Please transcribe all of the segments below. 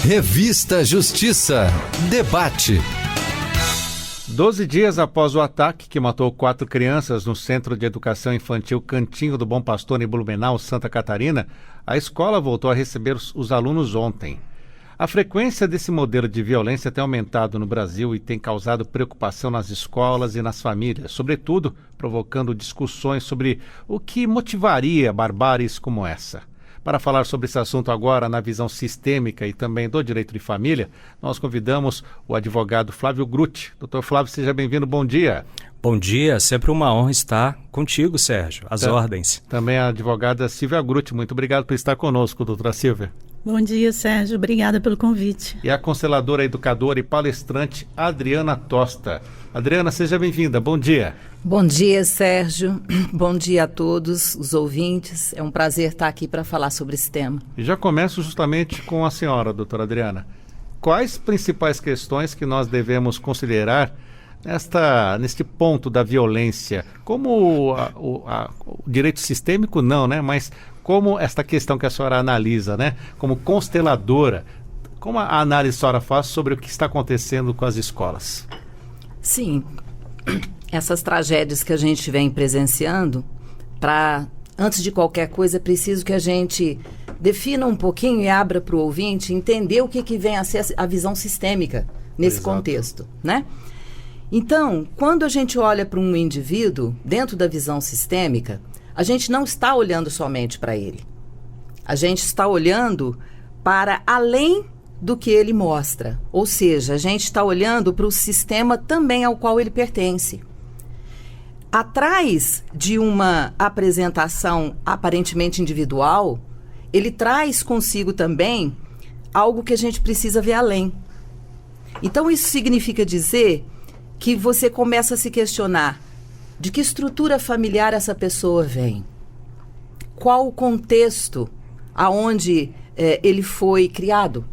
Revista Justiça. Debate. 12 dias após o ataque que matou 4 crianças no Centro de Educação Infantil Cantinho do Bom Pastor, em Blumenau, Santa Catarina, a escola voltou a receber os alunos ontem. A frequência desse modelo de violência tem aumentado no Brasil e tem causado preocupação nas escolas e nas famílias, sobretudo provocando discussões sobre o que motivaria barbáries como essa. Para falar sobre esse assunto agora, na visão sistêmica e também do direito de família, nós convidamos o advogado Flávio Grutti. Doutor Flávio, seja bem-vindo, bom dia. Bom dia, sempre uma honra estar contigo, Sérgio, às ordens. Também a advogada Silvia Grutti, muito obrigado por estar conosco, doutora Silvia. Bom dia, Sérgio, obrigada pelo convite. E a consteladora, educadora e palestrante Adriana Tosta. Adriana, seja bem-vinda, bom dia. Bom dia, Sérgio. Bom dia a todos os ouvintes. É um prazer estar aqui para falar sobre esse tema. E já começo justamente com a senhora, doutora Adriana. Quais principais questões que nós devemos considerar neste ponto da violência? Como o direito sistêmico não, né? Mas como esta questão que a senhora analisa, né? Como consteladora, como a análise a senhora faz sobre o que está acontecendo com as escolas? Sim, essas tragédias que a gente vem presenciando, antes de qualquer coisa, é preciso que a gente defina um pouquinho e abra para o ouvinte entender o que vem a ser a visão sistêmica nesse contexto, né? Então, quando a gente olha para um indivíduo dentro da visão sistêmica, a gente não está olhando somente para ele. A gente está olhando para além do que ele mostra. Ou seja, a gente está olhando para o sistema também ao qual ele pertence. Atrás de uma apresentação aparentemente individual, ele traz consigo também algo que a gente precisa ver além. Então, isso significa dizer que você começa a se questionar de que estrutura familiar essa pessoa vem. Qual o contexto aonde ele foi criado?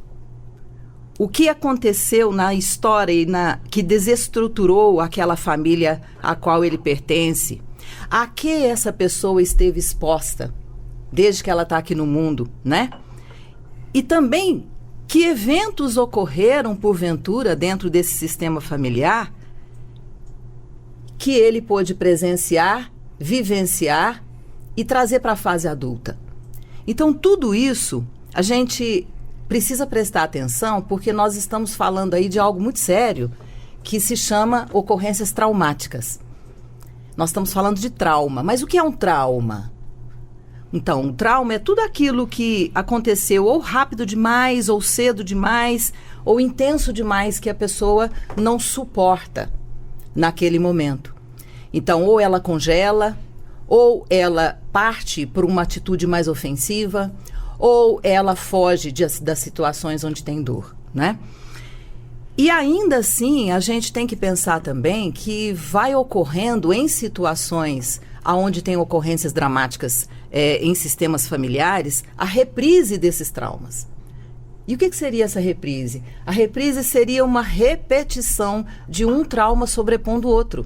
O que aconteceu na história que desestruturou aquela família a qual ele pertence? A que essa pessoa esteve exposta desde que ela está aqui no mundo, né? E também que eventos ocorreram, porventura, dentro desse sistema familiar que ele pôde presenciar, vivenciar e trazer para a fase adulta. Então, tudo isso a gente precisa prestar atenção, porque nós estamos falando aí de algo muito sério que se chama ocorrências traumáticas. Nós estamos falando de trauma. Mas o que é um trauma? Então, um trauma é tudo aquilo que aconteceu ou rápido demais, ou cedo demais, ou intenso demais, que a pessoa não suporta naquele momento. Então, ou ela congela, ou ela parte por uma atitude mais ofensiva, ou ela foge das situações onde tem dor, né? E ainda assim, a gente tem que pensar também que vai ocorrendo em situações onde tem ocorrências dramáticas em sistemas familiares, a reprise desses traumas. E o que seria essa reprise? A reprise seria uma repetição de um trauma sobrepondo o outro.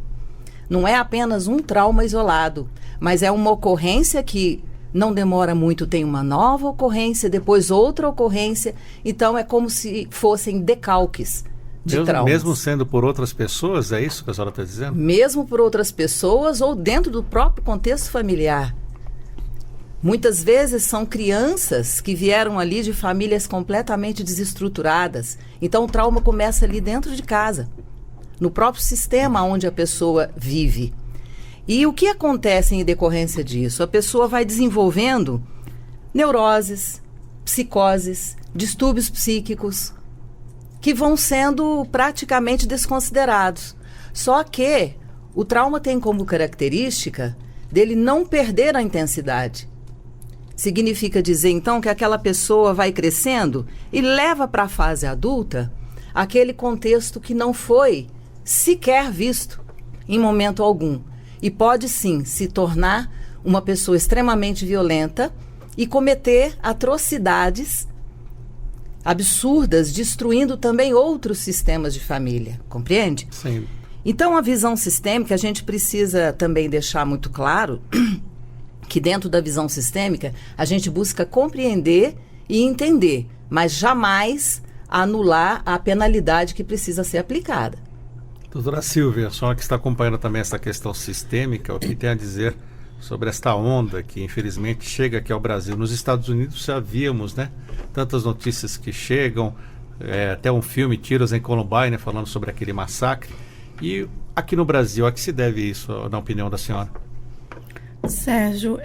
Não é apenas um trauma isolado, mas é uma ocorrência que não demora muito, tem uma nova ocorrência, depois outra ocorrência. Então, é como se fossem decalques de traumas. Mesmo sendo por outras pessoas, é isso que a senhora está dizendo? Mesmo por outras pessoas ou dentro do próprio contexto familiar. Muitas vezes são crianças que vieram ali de famílias completamente desestruturadas. Então, o trauma começa ali dentro de casa, no próprio sistema onde a pessoa vive. E o que acontece em decorrência disso? A pessoa vai desenvolvendo neuroses, psicoses, distúrbios psíquicos, que vão sendo praticamente desconsiderados. Só que o trauma tem como característica dele não perder a intensidade. Significa dizer, então, que aquela pessoa vai crescendo e leva para a fase adulta aquele contexto que não foi sequer visto em momento algum. E pode, sim, se tornar uma pessoa extremamente violenta e cometer atrocidades absurdas, destruindo também outros sistemas de família. Compreende? Sim. Então, a visão sistêmica, a gente precisa também deixar muito claro que dentro da visão sistêmica, a gente busca compreender e entender, mas jamais anular a penalidade que precisa ser aplicada. Doutora Silvia, a senhora que está acompanhando também essa questão sistêmica, o que tem a dizer sobre esta onda que infelizmente chega aqui ao Brasil? Nos Estados Unidos já víamos, né, tantas notícias que chegam, até um filme, Tiros em Columbine, falando sobre aquele massacre. E aqui no Brasil, a que se deve isso, na opinião da senhora? Sérgio,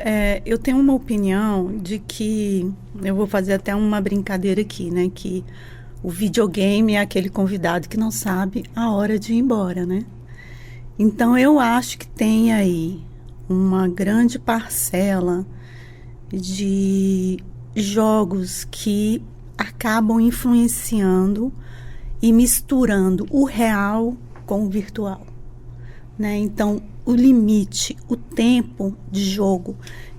eu tenho uma opinião de que, eu vou fazer até uma brincadeira aqui, né, que o videogame é aquele convidado que não sabe a hora de ir embora, né? Então eu acho que tem aí uma grande parcela de jogos que acabam influenciando e misturando o real com o virtual, né? Então, o limite, o tempo de jogo,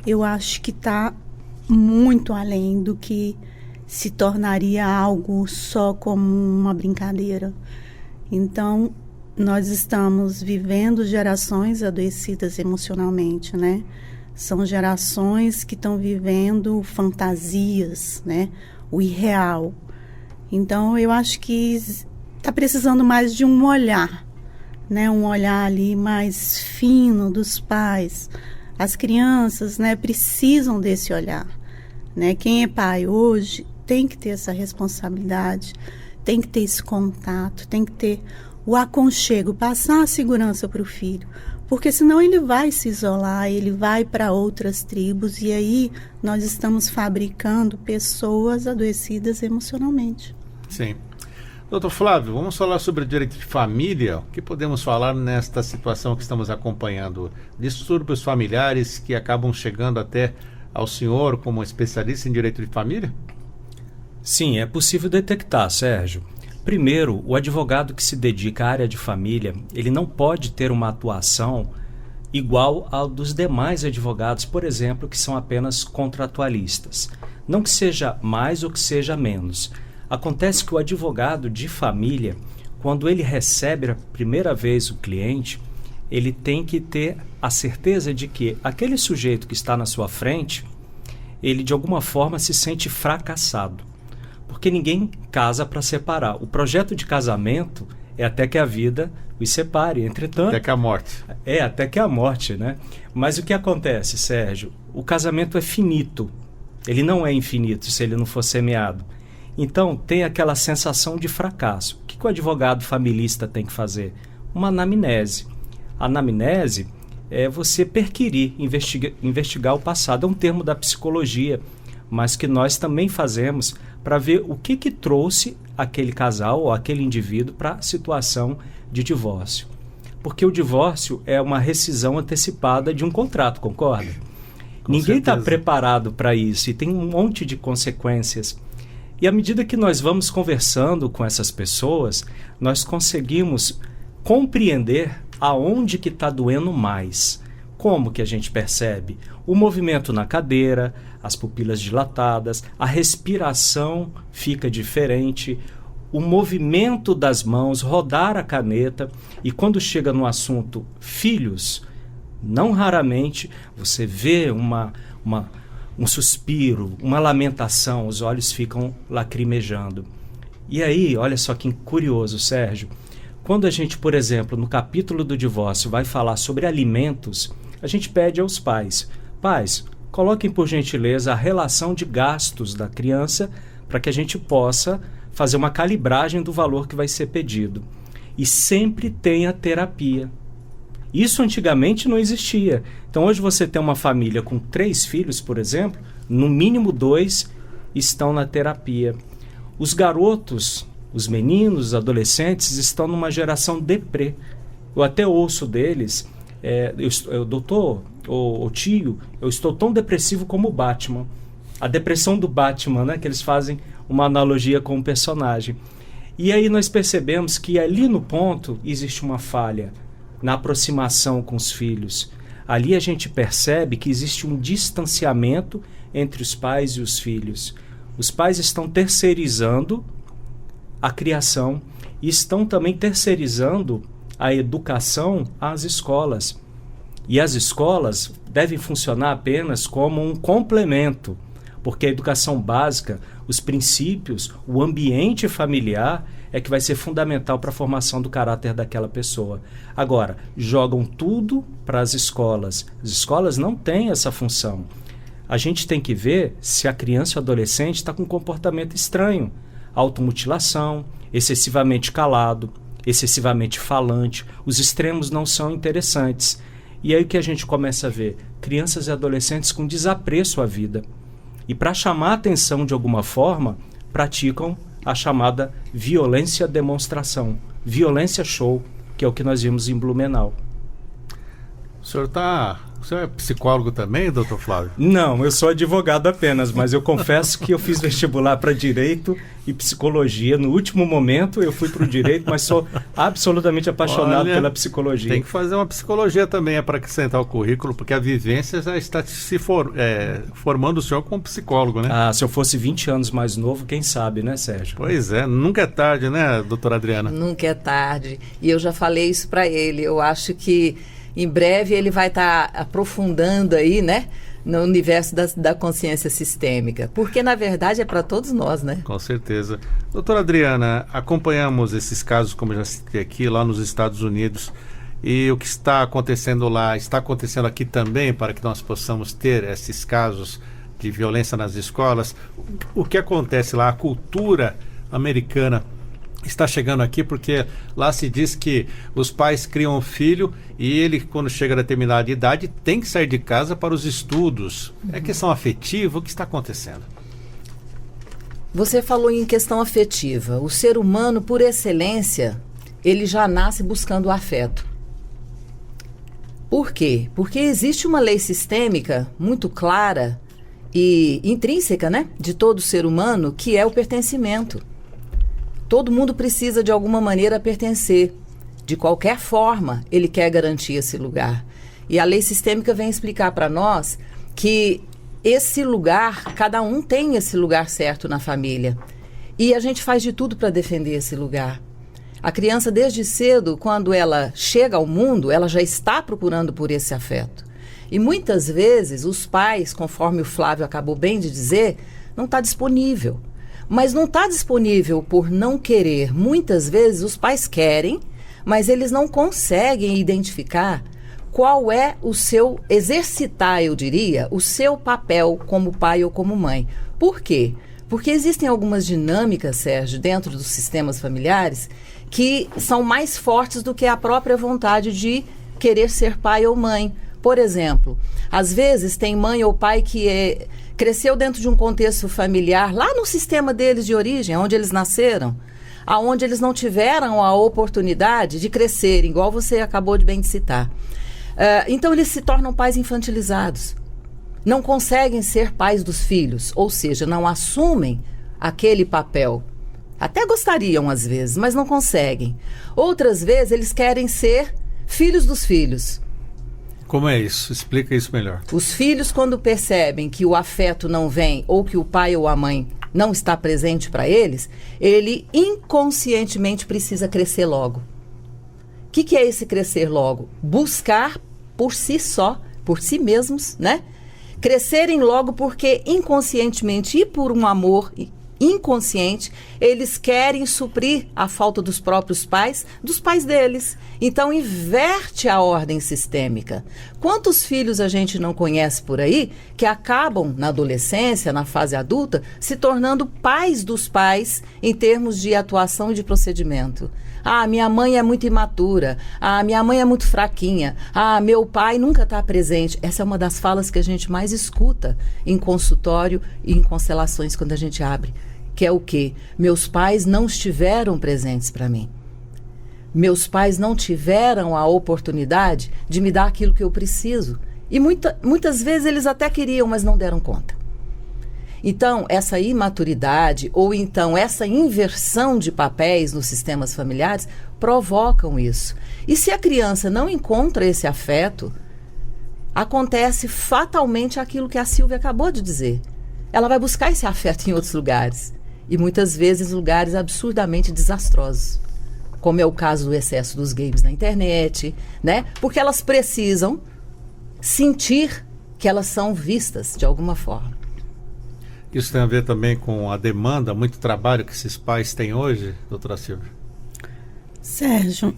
eu acho que está muito além do que se tornaria algo só como uma brincadeira. Então, nós estamos vivendo gerações adoecidas emocionalmente, né? São gerações que estão vivendo fantasias, né? O irreal. Então, eu acho que está precisando mais de um olhar, né? Um olhar ali mais fino dos pais. As crianças, né, precisam desse olhar, né? Quem é pai hoje tem que ter essa responsabilidade, tem que ter esse contato, tem que ter o aconchego, passar a segurança para o filho, porque senão ele vai se isolar, ele vai para outras tribos e aí nós estamos fabricando pessoas adoecidas emocionalmente. Sim. Doutor Flávio, vamos falar sobre o direito de família. O que podemos falar nesta situação que estamos acompanhando? Distúrbios familiares que acabam chegando até ao senhor como especialista em direito de família? Sim, é possível detectar, Sérgio. Primeiro, o advogado que se dedica à área de família, ele não pode ter uma atuação igual ao dos demais advogados, por exemplo, que são apenas contratualistas. Não que seja mais ou que seja menos. Acontece que o advogado de família, quando ele recebe a primeira vez o cliente, ele tem que ter a certeza de que aquele sujeito que está na sua frente, ele de alguma forma se sente fracassado. Porque ninguém casa para separar. O projeto de casamento é até que a vida os separe. Entretanto, até que a morte. Até que a morte, né? Mas o que acontece, Sérgio? O casamento é finito. Ele não é infinito se ele não for semeado. Então, tem aquela sensação de fracasso. O que o advogado familista tem que fazer? Uma anamnese. A anamnese é você perquirir, investigar o passado. É um termo da psicologia, mas que nós também fazemos para ver o que trouxe aquele casal ou aquele indivíduo para a situação de divórcio. Porque o divórcio é uma rescisão antecipada de um contrato, concorda? Ninguém está preparado para isso e tem um monte de consequências. E à medida que nós vamos conversando com essas pessoas, nós conseguimos compreender aonde que está doendo mais. Como que a gente percebe? O movimento na cadeira, as pupilas dilatadas, a respiração fica diferente, o movimento das mãos, rodar a caneta, e quando chega no assunto filhos, não raramente você vê um suspiro, uma lamentação, os olhos ficam lacrimejando. E aí, olha só que curioso, Sérgio, quando a gente, por exemplo, no capítulo do divórcio vai falar sobre alimentos, a gente pede aos pais, coloquem por gentileza a relação de gastos da criança para que a gente possa fazer uma calibragem do valor que vai ser pedido. E sempre tem a terapia. Isso antigamente não existia. Então hoje você tem uma família com 3 filhos, por exemplo, no mínimo 2 estão na terapia. Os garotos, os meninos, os adolescentes estão numa geração deprê. Eu até ouço deles, doutor, o tio, eu estou tão depressivo como o Batman. A depressão do Batman, né? Que eles fazem uma analogia com o personagem. E aí nós percebemos que ali no ponto existe uma falha na aproximação com os filhos. Ali a gente percebe que existe um distanciamento entre os pais e os filhos. Os pais estão terceirizando a criação e estão também terceirizando a educação às escolas. E as escolas devem funcionar apenas como um complemento, Porque a educação básica, os princípios, o ambiente familiar é que vai ser fundamental para a formação do caráter daquela pessoa. Agora, jogam tudo para as escolas. As escolas não têm essa função. A gente tem que ver se a criança ou adolescente está com um comportamento estranho. Automutilação, excessivamente calado, excessivamente falante. Os extremos não são interessantes. E aí o que a gente começa a ver? Crianças e adolescentes com desapreço à vida. E para chamar a atenção de alguma forma, praticam a chamada violência demonstração, violência show, que é o que nós vimos em Blumenau. O senhor é psicólogo também, doutor Flávio? Não, eu sou advogado apenas, mas eu confesso que eu fiz vestibular para Direito e Psicologia. No último momento eu fui para o Direito, mas sou absolutamente apaixonado pela Psicologia. Tem que fazer uma Psicologia também, para acrescentar o currículo, porque a vivência já está formando o senhor como psicólogo, né? Ah, se eu fosse 20 anos mais novo, quem sabe, né, Sérgio? Pois é, nunca é tarde, né, doutora Adriana? Nunca é tarde. E eu já falei isso para ele. Eu acho que em breve ele vai estar aprofundando aí, né, no universo da consciência sistêmica. Porque, na verdade, é para todos nós, né? Com certeza. Doutora Adriana, acompanhamos esses casos, como eu já citei aqui, lá nos Estados Unidos. E o que está acontecendo lá, está acontecendo aqui também, para que nós possamos ter esses casos de violência nas escolas. O que acontece lá, a cultura americana está chegando aqui, porque lá se diz que os pais criam um filho e ele, quando chega a determinada idade, tem que sair de casa para os estudos. É questão afetiva? O que está acontecendo? Você falou em questão afetiva. O ser humano, por excelência, ele já nasce buscando o afeto. Por quê? Porque existe uma lei sistêmica muito clara e intrínseca, né, de todo ser humano, que é o pertencimento. Todo mundo precisa, de alguma maneira, pertencer. De qualquer forma, ele quer garantir esse lugar. E a lei sistêmica vem explicar para nós que esse lugar, cada um tem esse lugar certo na família. E a gente faz de tudo para defender esse lugar. A criança, desde cedo, quando ela chega ao mundo, ela já está procurando por esse afeto. E muitas vezes, os pais, conforme o Flávio acabou bem de dizer, não está disponível. Mas não está disponível por não querer. Muitas vezes os pais querem, mas eles não conseguem identificar qual é o seu, exercitar, eu diria, o seu papel como pai ou como mãe. Por quê? Porque existem algumas dinâmicas, Sérgio, dentro dos sistemas familiares que são mais fortes do que a própria vontade de querer ser pai ou mãe. Por exemplo, às vezes tem mãe ou pai que cresceu dentro de um contexto familiar, lá no sistema deles de origem, onde eles nasceram, aonde eles não tiveram a oportunidade de crescer, igual você acabou de bem de citar. Então eles se tornam pais infantilizados. Não conseguem ser pais dos filhos, ou seja, não assumem aquele papel. Até gostariam às vezes, mas não conseguem. Outras vezes eles querem ser filhos dos filhos. Como é isso? Explica isso melhor. Os filhos, quando percebem que o afeto não vem ou que o pai ou a mãe não está presente para eles, ele inconscientemente precisa crescer logo. O que é esse crescer logo? Buscar por si só, por si mesmos, né? Crescerem logo porque inconscientemente e por um amor inconsciente, eles querem suprir a falta dos próprios pais, dos pais deles. Então, inverte a ordem sistêmica. Quantos filhos a gente não conhece por aí que acabam, na adolescência, na fase adulta, se tornando pais dos pais em termos de atuação e de procedimento? Ah, minha mãe é muito imatura. Ah, minha mãe é muito fraquinha. Ah, meu pai nunca está presente. Essa é uma das falas que a gente mais escuta em consultório e em constelações quando a gente abre. Que é o quê? Meus pais não estiveram presentes para mim. Meus pais não tiveram a oportunidade de me dar aquilo que eu preciso. E muitas vezes eles até queriam, mas não deram conta. Então, essa imaturidade ou então essa inversão de papéis nos sistemas familiares provocam isso. E se a criança não encontra esse afeto, acontece fatalmente aquilo que a Silvia acabou de dizer. Ela vai buscar esse afeto em outros lugares. E muitas vezes lugares absurdamente desastrosos. Como é o caso do excesso dos games na internet, né? Porque elas precisam sentir que elas são vistas de alguma forma. Isso tem a ver também com a demanda, muito trabalho que esses pais têm hoje, doutora Silvia? Sérgio,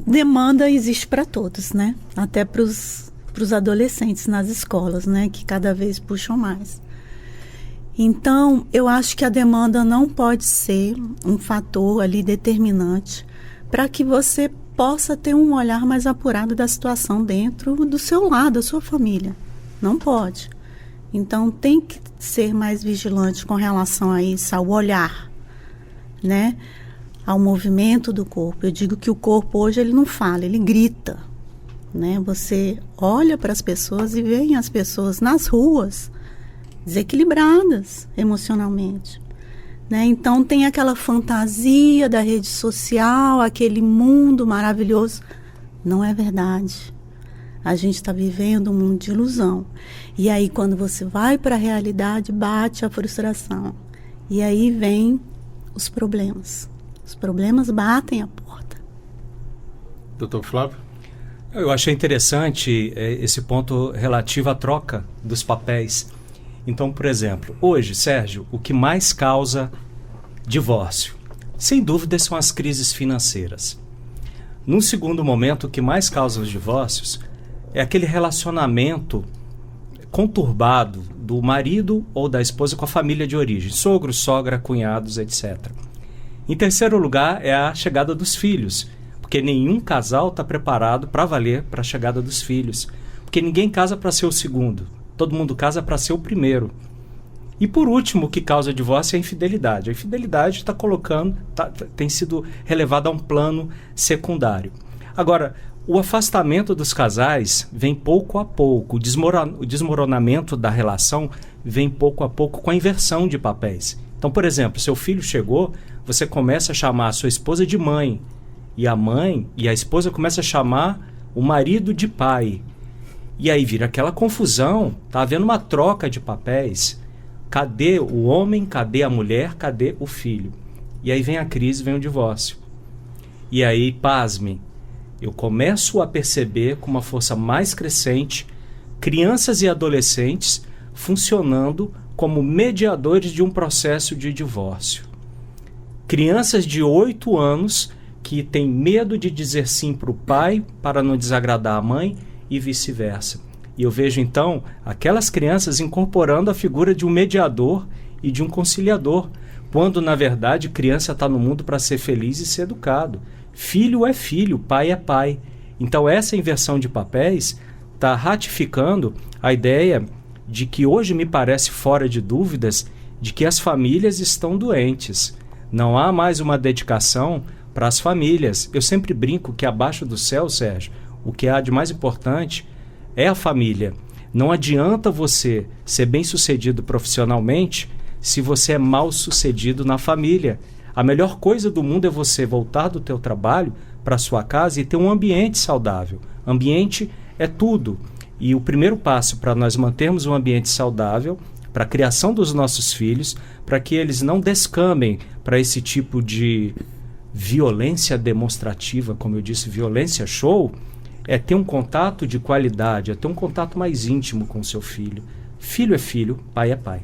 demanda existe para todos, né? Até para os adolescentes nas escolas, né? Que cada vez puxam mais. Então, eu acho que a demanda não pode ser um fator ali determinante para que você possa ter um olhar mais apurado da situação dentro do seu lar, da sua família. Não pode. Então, tem que ser mais vigilante com relação a isso, ao olhar, né? Ao movimento do corpo. Eu digo que o corpo hoje ele não fala, ele grita, né? Você olha para as pessoas e vê as pessoas nas ruas desequilibradas emocionalmente, né? Então tem aquela fantasia da rede social, aquele mundo maravilhoso. Não é verdade. A gente está vivendo um mundo de ilusão. E aí quando você vai para a realidade, bate a frustração. E aí vem os problemas. Os problemas batem a porta. Doutor Flávio? Eu achei interessante esse ponto relativo à troca dos papéis. Então, por exemplo, hoje, Sérgio, o que mais causa divórcio, sem dúvida, são as crises financeiras. Num segundo momento, o que mais causa os divórcios é aquele relacionamento conturbado do marido ou da esposa com a família de origem, sogro, sogra, cunhados, etc. Em terceiro lugar, é a chegada dos filhos, porque nenhum casal está preparado para valer para a chegada dos filhos, porque ninguém casa para ser o segundo. Todo mundo casa para ser o primeiro. E por último, o que causa divórcio é a infidelidade. A infidelidade tem sido relevada a um plano secundário. Agora, o afastamento dos casais vem pouco a pouco. O desmoronamento da relação vem pouco a pouco com a inversão de papéis. Então, por exemplo, seu filho chegou, você começa a chamar a sua esposa de mãe. E a mãe e a esposa começam a chamar o marido de pai. E aí vira aquela confusão, está havendo uma troca de papéis. Cadê o homem, cadê a mulher, cadê o filho? E aí vem a crise, vem o divórcio. E aí, pasme, eu começo a perceber com uma força mais crescente crianças e adolescentes funcionando como mediadores de um processo de divórcio. Crianças de 8 anos que têm medo de dizer sim para o pai para não desagradar a mãe, e vice-versa. E eu vejo, então, aquelas crianças incorporando a figura de um mediador e de um conciliador, quando, na verdade, criança está no mundo para ser feliz e ser educado. Filho é filho, pai é pai. Então, essa inversão de papéis está ratificando a ideia de que hoje me parece fora de dúvidas de que as famílias estão doentes. Não há mais uma dedicação para as famílias. Eu sempre brinco que abaixo do céu, Sérgio, o que há de mais importante é a família. Não adianta você ser bem-sucedido profissionalmente se você é mal-sucedido na família. A melhor coisa do mundo é você voltar do teu trabalho para a sua casa e ter um ambiente saudável. Ambiente é tudo. E o primeiro passo para nós mantermos um ambiente saudável, para a criação dos nossos filhos, para que eles não descambem para esse tipo de violência demonstrativa, como eu disse, violência show, é ter um contato de qualidade, é ter um contato mais íntimo com o seu filho. Filho é filho, pai é pai.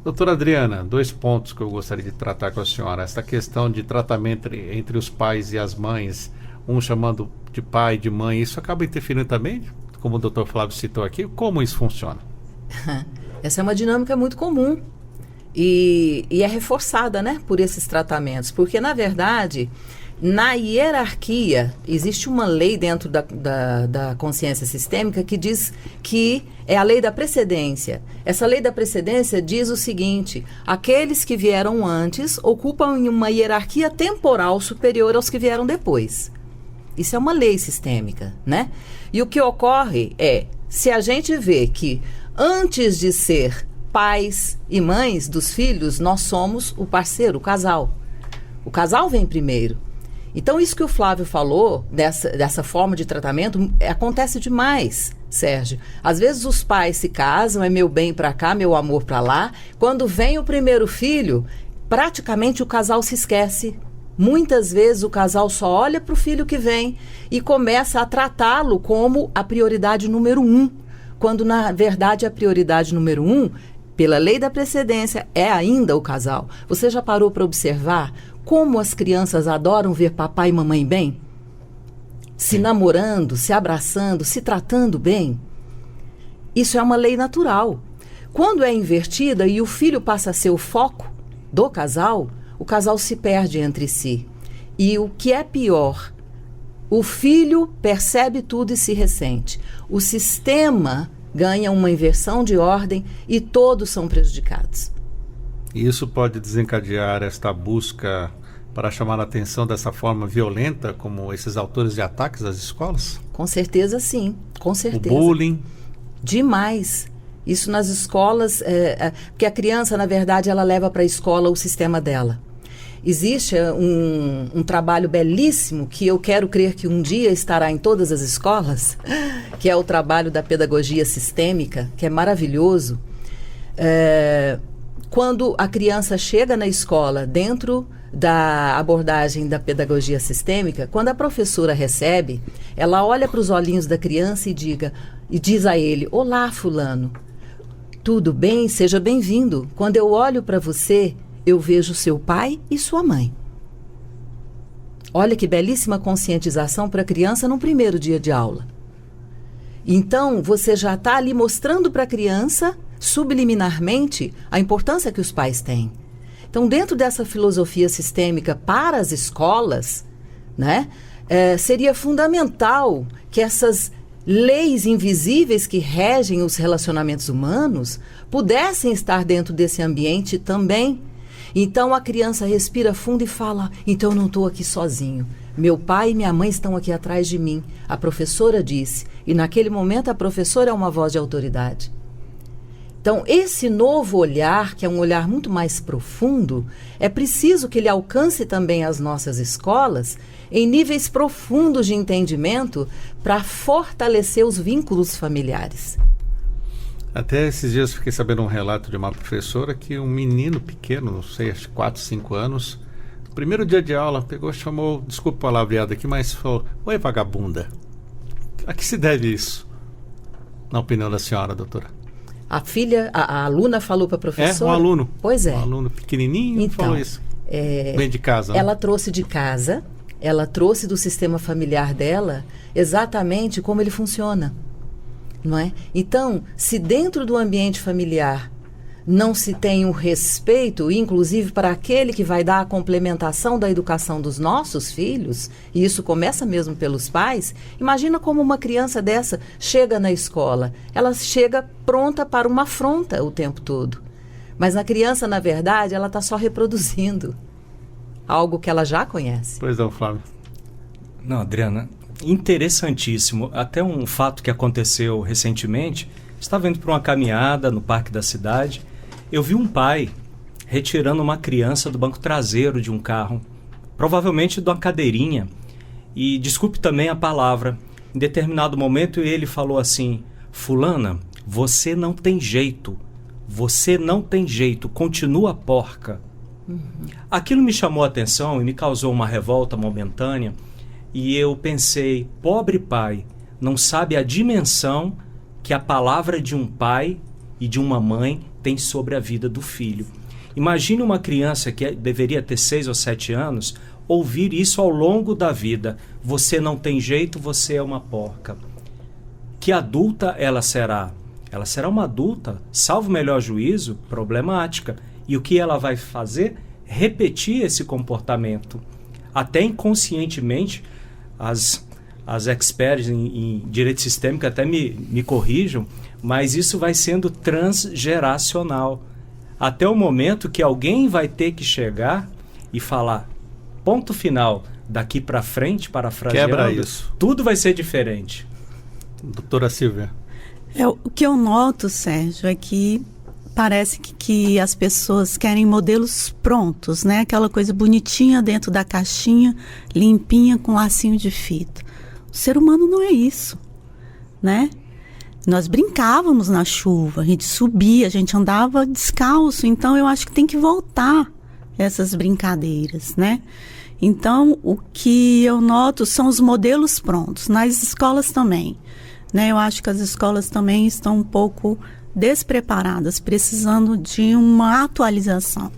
Doutora Adriana, 2 pontos que eu gostaria de tratar com a senhora. Essa questão de tratamento entre os pais e as mães, um chamando de pai, de mãe, isso acaba interferindo também, como o doutor Flávio citou aqui? Como isso funciona? Essa é uma dinâmica muito comum e é reforçada, né, por esses tratamentos, porque, na verdade, na hierarquia, existe uma lei dentro da consciência sistêmica que diz que é a lei da precedência. Essa lei da precedência diz o seguinte: aqueles que vieram antes ocupam uma hierarquia temporal superior aos que vieram depois. Isso é uma lei sistêmica, né? E o que ocorre é, se a gente vê que antes de ser pais e mães dos filhos, nós somos o parceiro, o casal. O casal vem primeiro. Então, isso que o Flávio falou, dessa forma de tratamento, acontece demais, Sérgio. Às vezes os pais se casam, é meu bem para cá, meu amor para lá. Quando vem o primeiro filho, praticamente o casal se esquece. Muitas vezes o casal só olha para o filho que vem e começa a tratá-lo como a prioridade número 1. Quando, na verdade, a prioridade número 1 pela lei da precedência, é ainda o casal. Você já parou para observar como as crianças adoram ver papai e mamãe bem? Se namorando, se abraçando, se tratando bem? Isso é uma lei natural. Quando é invertida e o filho passa a ser o foco do casal, o casal se perde entre si. E o que é pior, o filho percebe tudo e se ressente. O sistema ganha uma inversão de ordem e todos são prejudicados. E isso pode desencadear esta busca para chamar a atenção dessa forma violenta, como esses autores de ataques às escolas? Com certeza, sim. Com certeza. O bullying? Demais. Isso nas escolas, porque a criança, na verdade, ela leva para a escola o sistema dela. Existe um trabalho belíssimo que eu quero crer que um dia estará em todas as escolas, que é o trabalho da pedagogia sistêmica, que é maravilhoso. Quando a criança chega na escola, dentro da abordagem da pedagogia sistêmica, quando a professora recebe, ela olha para os olhinhos da criança e diz a ele: olá, fulano, tudo bem? Seja bem-vindo. Quando eu olho para você, eu vejo seu pai e sua mãe. Olha que belíssima conscientização para a criança no primeiro dia de aula. Então, você já está ali mostrando para a criança, subliminarmente, a importância que os pais têm. Então, dentro dessa filosofia sistêmica para as escolas, né, seria fundamental que essas leis invisíveis que regem os relacionamentos humanos pudessem estar dentro desse ambiente também. Então a criança respira fundo e fala: então eu não estou aqui sozinho. Meu pai e minha mãe estão aqui atrás de mim. A professora disse. E naquele momento a professora é uma voz de autoridade. Então esse novo olhar, que é um olhar muito mais profundo, é preciso que ele alcance também as nossas escolas em níveis profundos de entendimento para fortalecer os vínculos familiares. Até esses dias fiquei sabendo um relato de uma professora que um menino pequeno, não sei, acho que 4, 5 anos, no primeiro dia de aula, pegou, chamou, desculpa o palavreado aqui, mas falou: oi, vagabunda. A que se deve isso? Na opinião da senhora, doutora? A filha, a aluna falou para a professora? Um aluno. Pois é. Um aluno pequenininho então, falou isso. Vem de casa. Ela trouxe de casa, ela trouxe do sistema familiar dela exatamente como ele funciona. Não é? Então, se dentro do ambiente familiar não se tem um respeito, inclusive para aquele que vai dar a complementação da educação dos nossos filhos, e isso começa mesmo pelos pais, imagina como uma criança dessa chega na escola. Ela chega pronta para uma afronta o tempo todo. Mas a criança, na verdade, ela está só reproduzindo algo que ela já conhece. Pois não, Flávio. Não, Adriana, interessantíssimo. Até um fato que aconteceu recentemente. Estava indo para uma caminhada no parque da cidade. Eu vi um pai retirando uma criança do banco traseiro de um carro, provavelmente de uma cadeirinha. E desculpe também a palavra. Em determinado momento ele falou assim: fulana, você não tem jeito. Você não tem jeito. Continua porca. Aquilo me chamou a atenção e me causou uma revolta momentânea. E eu pensei: pobre pai, não sabe a dimensão que a palavra de um pai e de uma mãe tem sobre a vida do filho. Imagine uma criança que deveria ter 6 ou 7 anos ouvir isso ao longo da vida: você não tem jeito, você é uma porca. Que adulta ela será? Ela será uma adulta, salvo o melhor juízo, problemática. E o que ela vai fazer? Repetir esse comportamento. Até inconscientemente, as experts em direito sistêmico até me corrijam, mas isso vai sendo transgeracional. Até o momento que alguém vai ter que chegar e falar: ponto final, daqui para frente, parafraseando, quebra isso. Tudo vai ser diferente. Doutora Silvia. O que eu noto, Sérgio, é que parece que as pessoas querem modelos prontos, né? Aquela coisa bonitinha dentro da caixinha, limpinha, com lacinho de fita. O ser humano não é isso, né? Nós brincávamos na chuva, a gente subia, a gente andava descalço. Então, eu acho que tem que voltar essas brincadeiras, né? Então, o que eu noto são os modelos prontos, nas escolas também, né? Eu acho que as escolas também estão um pouco despreparadas, precisando de uma atualização.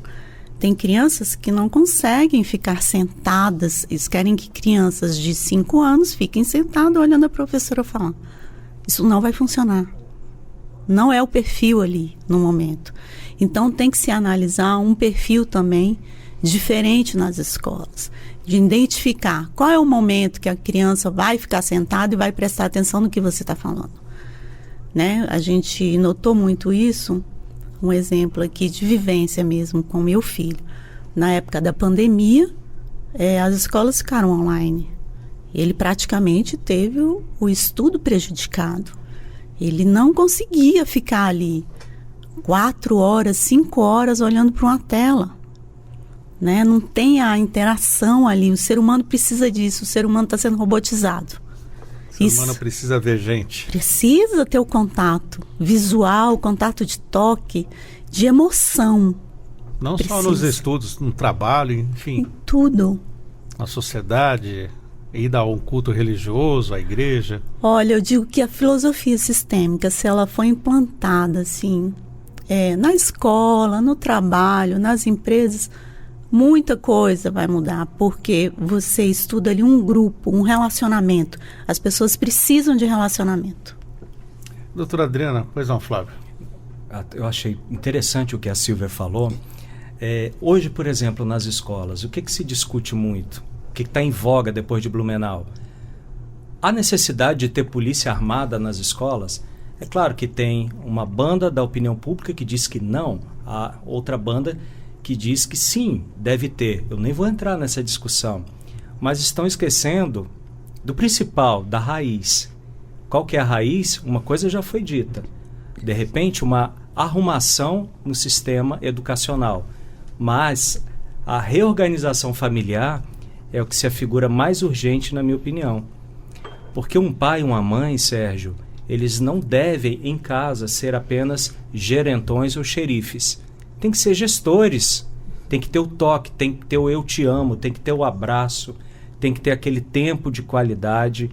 Tem crianças que não conseguem ficar sentadas, eles querem que crianças de 5 anos fiquem sentadas olhando a professora falar. Isso não vai funcionar. Não é o perfil ali no momento. Então tem que se analisar um perfil também diferente nas escolas, de identificar qual é o momento que a criança vai ficar sentada e vai prestar atenção no que você está falando. Né? A gente notou muito isso, um exemplo aqui de vivência mesmo com meu filho. Na época da pandemia, as escolas ficaram online. Ele praticamente teve o estudo prejudicado. Ele não conseguia ficar ali 4 horas, 5 horas olhando para uma tela. Né? Não tem a interação ali. O ser humano precisa disso. O ser humano está sendo robotizado. O ser humano precisa ver gente. Precisa ter o contato visual, contato de toque, de emoção. Não só nos estudos, no trabalho, enfim. Em tudo. Na sociedade, ir a um culto religioso, à igreja. Olha, eu digo que a filosofia sistêmica, se ela for implantada assim, na escola, no trabalho, nas empresas, muita coisa vai mudar, porque você estuda ali um grupo, um relacionamento. As pessoas precisam de relacionamento. Doutora Adriana, pois não, Flávio. Eu achei interessante o que a Silvia falou. Hoje, por exemplo, nas escolas, o que se discute muito? O que está em voga depois de Blumenau? A necessidade de ter polícia armada nas escolas? É claro que tem uma banda da opinião pública que diz que não, a outra banda que diz que sim, deve ter. Eu nem vou entrar nessa discussão. Mas estão esquecendo do principal, da raiz. Qual que é a raiz? Uma coisa já foi dita. De repente, uma arrumação no sistema educacional. Mas a reorganização familiar é o que se afigura mais urgente, na minha opinião. Porque um pai e uma mãe, Sérgio, eles não devem, em casa, ser apenas gerentões ou xerifes. Tem que ser gestores, tem que ter o toque, tem que ter o eu te amo, tem que ter o abraço, tem que ter aquele tempo de qualidade.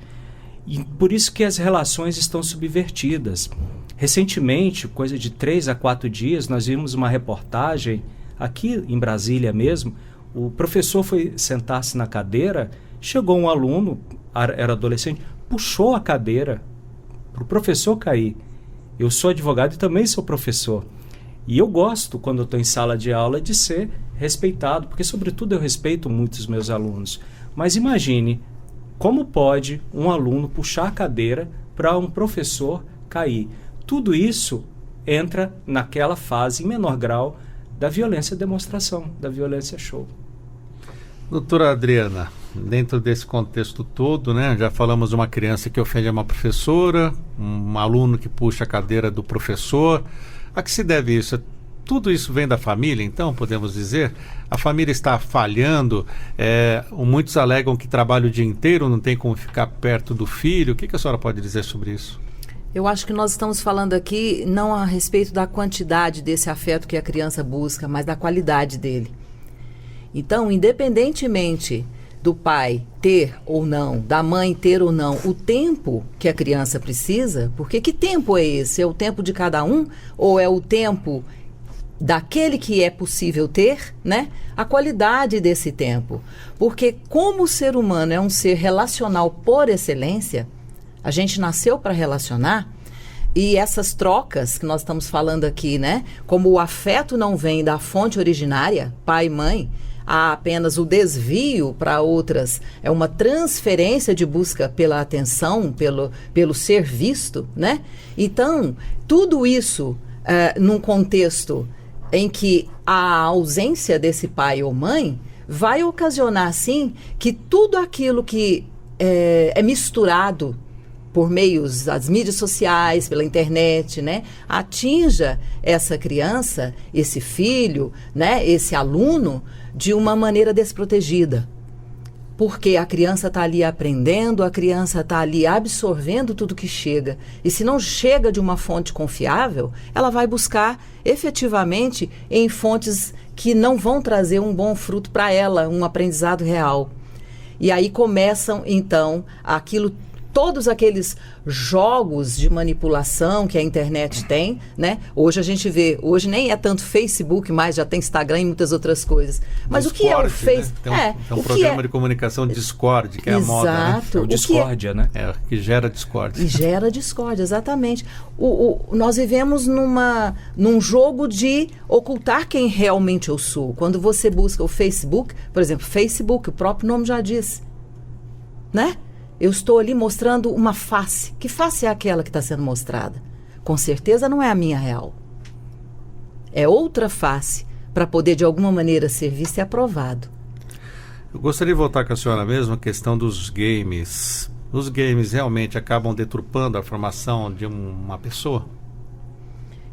E por isso que as relações estão subvertidas. Recentemente, coisa de 3 a 4 dias, nós vimos uma reportagem, aqui em Brasília mesmo, o professor foi sentar-se na cadeira, chegou um aluno, era adolescente, puxou a cadeira para o professor cair. Eu sou advogado e também sou professor. E eu gosto, quando eu estou em sala de aula, de ser respeitado, porque, sobretudo, eu respeito muito os meus alunos. Mas imagine como pode um aluno puxar a cadeira para um professor cair. Tudo isso entra naquela fase, em menor grau, da violência demonstração, da violência show. Doutora Adriana, dentro desse contexto todo, né, já falamos de uma criança que ofende uma professora, um aluno que puxa a cadeira do professor. A que se deve isso? Tudo isso vem da família, então, podemos dizer? A família está falhando? Muitos alegam que trabalha o dia inteiro, não tem como ficar perto do filho. O que a senhora pode dizer sobre isso? Eu acho que nós estamos falando aqui não a respeito da quantidade desse afeto que a criança busca, mas da qualidade dele. Então, independentemente do pai ter ou não, da mãe ter ou não, o tempo que a criança precisa, porque que tempo é esse? É o tempo de cada um? Ou é o tempo daquele que é possível ter, né? A qualidade desse tempo. Porque como o ser humano é um ser relacional por excelência, a gente nasceu para relacionar, e essas trocas que nós estamos falando aqui, né? Como o afeto não vem da fonte originária, pai e mãe, há apenas o desvio para outras, é uma transferência de busca pela atenção, pelo ser visto, né? Então, tudo isso num contexto em que a ausência desse pai ou mãe vai ocasionar, sim, que tudo aquilo que é misturado por meios das mídias sociais, pela internet, né, atinja essa criança, esse filho, né, esse aluno, de uma maneira desprotegida. Porque a criança está ali aprendendo, a criança está ali absorvendo tudo que chega. E se não chega de uma fonte confiável, ela vai buscar efetivamente em fontes que não vão trazer um bom fruto para ela, um aprendizado real. E aí começam, então, todos aqueles jogos de manipulação que a internet tem, né? Hoje a gente vê, hoje nem é tanto Facebook, mais já tem Instagram e muitas outras coisas. Mas Discord, o que é o Facebook? Né? Tem um programa de comunicação Discord, que é a moda, né? É o discórdia, né? Que gera discórdia. E gera discórdia, exatamente. Nós vivemos num jogo de ocultar quem realmente eu sou. Quando você busca o Facebook, por exemplo, Facebook, o próprio nome já diz, né? Eu estou ali mostrando uma face. Que face é aquela que está sendo mostrada? Com certeza não é a minha real. É outra face para poder, de alguma maneira, ser visto e aprovado. Eu gostaria de voltar com a senhora mesmo a questão dos games. Os games realmente acabam deturpando a formação de uma pessoa?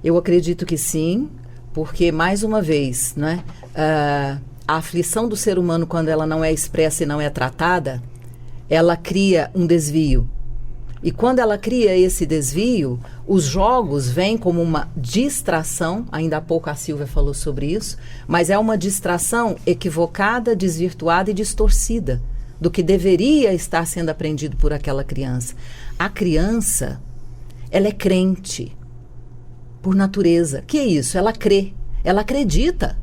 Eu acredito que sim, porque, mais uma vez, né, a aflição do ser humano, quando ela não é expressa e não é tratada, ela cria um desvio. E quando ela cria esse desvio, os jogos vêm como uma distração, ainda há pouco a Silvia falou sobre isso, mas é uma distração equivocada, desvirtuada e distorcida do que deveria estar sendo aprendido por aquela criança. A criança, ela é crente por natureza. Que é isso? Ela crê, ela acredita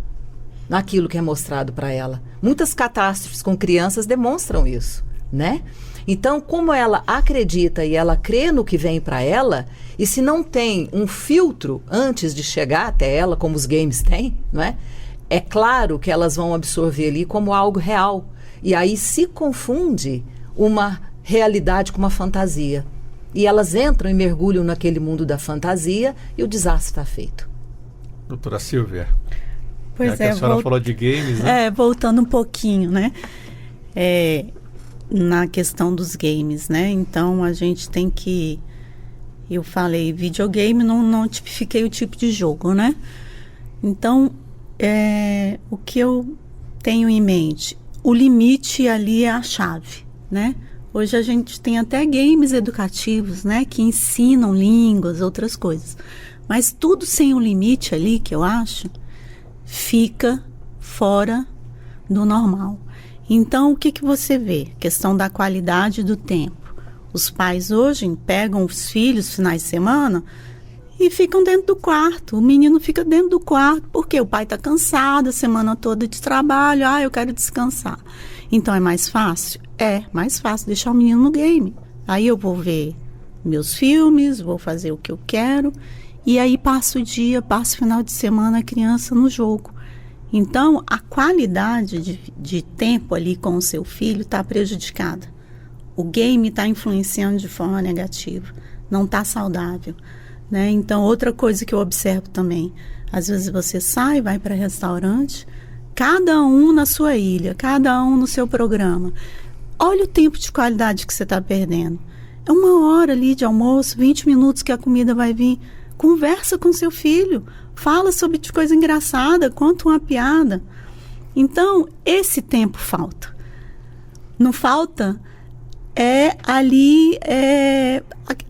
naquilo que é mostrado para ela. Muitas catástrofes com crianças demonstram isso, né? Então, como ela acredita e ela crê no que vem para ela, e se não tem um filtro antes de chegar até ela, como os games têm, não é? É claro que elas vão absorver ali como algo real. E aí se confunde uma realidade com uma fantasia. E elas entram e mergulham naquele mundo da fantasia e o desastre está feito. Doutora Silvia, pois a senhora falou de games, né? Voltando um pouquinho, né? Na questão dos games, né? Então, a gente tem que... Eu falei videogame, não tipifiquei o tipo de jogo, né? Então, o que eu tenho em mente? O limite ali é a chave, né? Hoje a gente tem até games educativos, né? Que ensinam línguas, outras coisas. Mas tudo sem o limite ali, que eu acho, fica fora do normal. Então, o que você vê? Questão da qualidade do tempo. Os pais hoje pegam os filhos finais de semana e ficam dentro do quarto. O menino fica dentro do quarto porque o pai está cansado a semana toda de trabalho. Eu quero descansar. Então, é mais fácil? É mais fácil deixar o menino no game. Aí eu vou ver meus filmes, vou fazer o que eu quero. E aí passa o dia, passa o final de semana a criança no jogo. Então, a qualidade de tempo ali com o seu filho está prejudicada. O game está influenciando de forma negativa, não está saudável, né? Então, outra coisa que eu observo também, às vezes você sai, vai para restaurante, cada um na sua ilha, cada um no seu programa. Olha o tempo de qualidade que você está perdendo. É 1 hora ali de almoço, 20 minutos que a comida vai vir. Conversa com seu filho, fala sobre coisa engraçada, conta uma piada. Então, esse tempo falta. Não falta,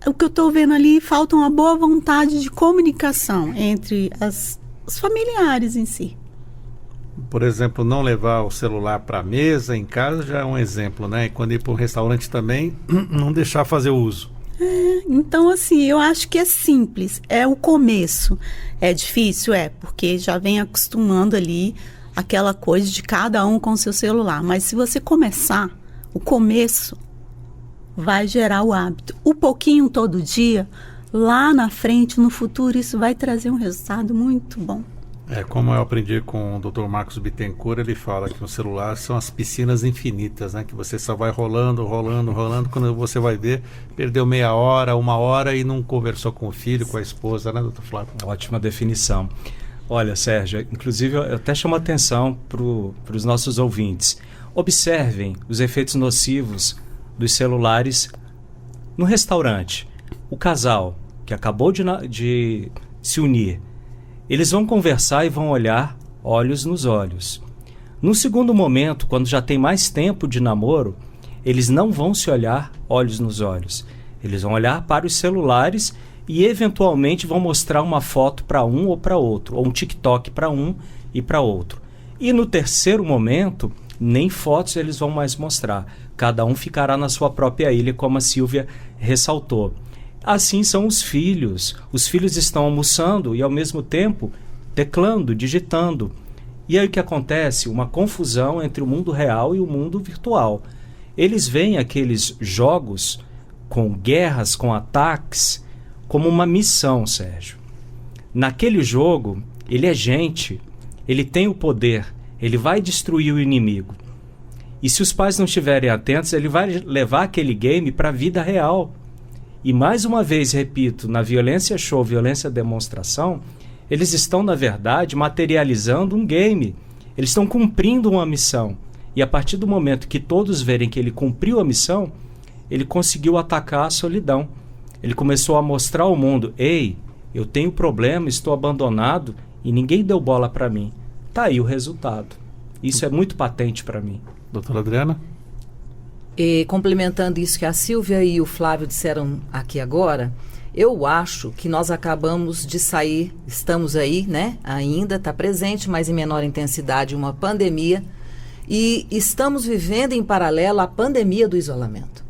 o que eu estou vendo ali, falta uma boa vontade de comunicação entre os familiares em si. Por exemplo, não levar o celular para a mesa em casa já é um exemplo, né? E quando ir para um restaurante também, não deixar fazer o uso. Então, assim, eu acho que é simples, é o começo. É difícil? Porque já vem acostumando ali aquela coisa de cada um com o seu celular. Mas se você começar, o começo vai gerar o hábito. O pouquinho todo dia, lá na frente, no futuro, isso vai trazer um resultado muito bom. Como eu aprendi com o Dr. Marcos Bittencourt, ele fala que o celular são as piscinas infinitas, né? Que você só vai rolando, quando você vai ver, perdeu meia hora, 1 hora e não conversou com o filho, com a esposa, né, doutor Flávio? Ótima definição. Olha, Sérgio, inclusive eu até chamo a atenção para os nossos ouvintes. Observem os efeitos nocivos dos celulares no restaurante. O casal que acabou de se unir, eles vão conversar e vão olhar olhos nos olhos. No segundo momento, quando já tem mais tempo de namoro, eles não vão se olhar olhos nos olhos. Eles vão olhar para os celulares e eventualmente vão mostrar uma foto para um ou para outro, ou um TikTok para um e para outro. E no terceiro momento, nem fotos eles vão mais mostrar. Cada um ficará na sua própria ilha, como a Silvia ressaltou. Assim são os filhos. Os filhos estão almoçando e, ao mesmo tempo, teclando, digitando. E aí o que acontece? Uma confusão entre o mundo real e o mundo virtual. Eles veem aqueles jogos com guerras, com ataques, como uma missão, Sérgio. Naquele jogo, ele é gente, ele tem o poder, ele vai destruir o inimigo. E se os pais não estiverem atentos, ele vai levar aquele game para a vida real. E mais uma vez, repito, na violência show, violência demonstração, eles estão, na verdade, materializando um game. Eles estão cumprindo uma missão. E a partir do momento que todos verem que ele cumpriu a missão, ele conseguiu atacar a solidão. Ele começou a mostrar ao mundo: ei, eu tenho problema, estou abandonado e ninguém deu bola para mim. Tá aí o resultado. Isso é muito patente para mim. Doutora Adriana? E complementando isso que a Silvia e o Flávio disseram aqui agora, eu acho que nós acabamos de sair, estamos aí, né? Ainda está presente, mas em menor intensidade, uma pandemia, e estamos vivendo em paralelo a pandemia do isolamento.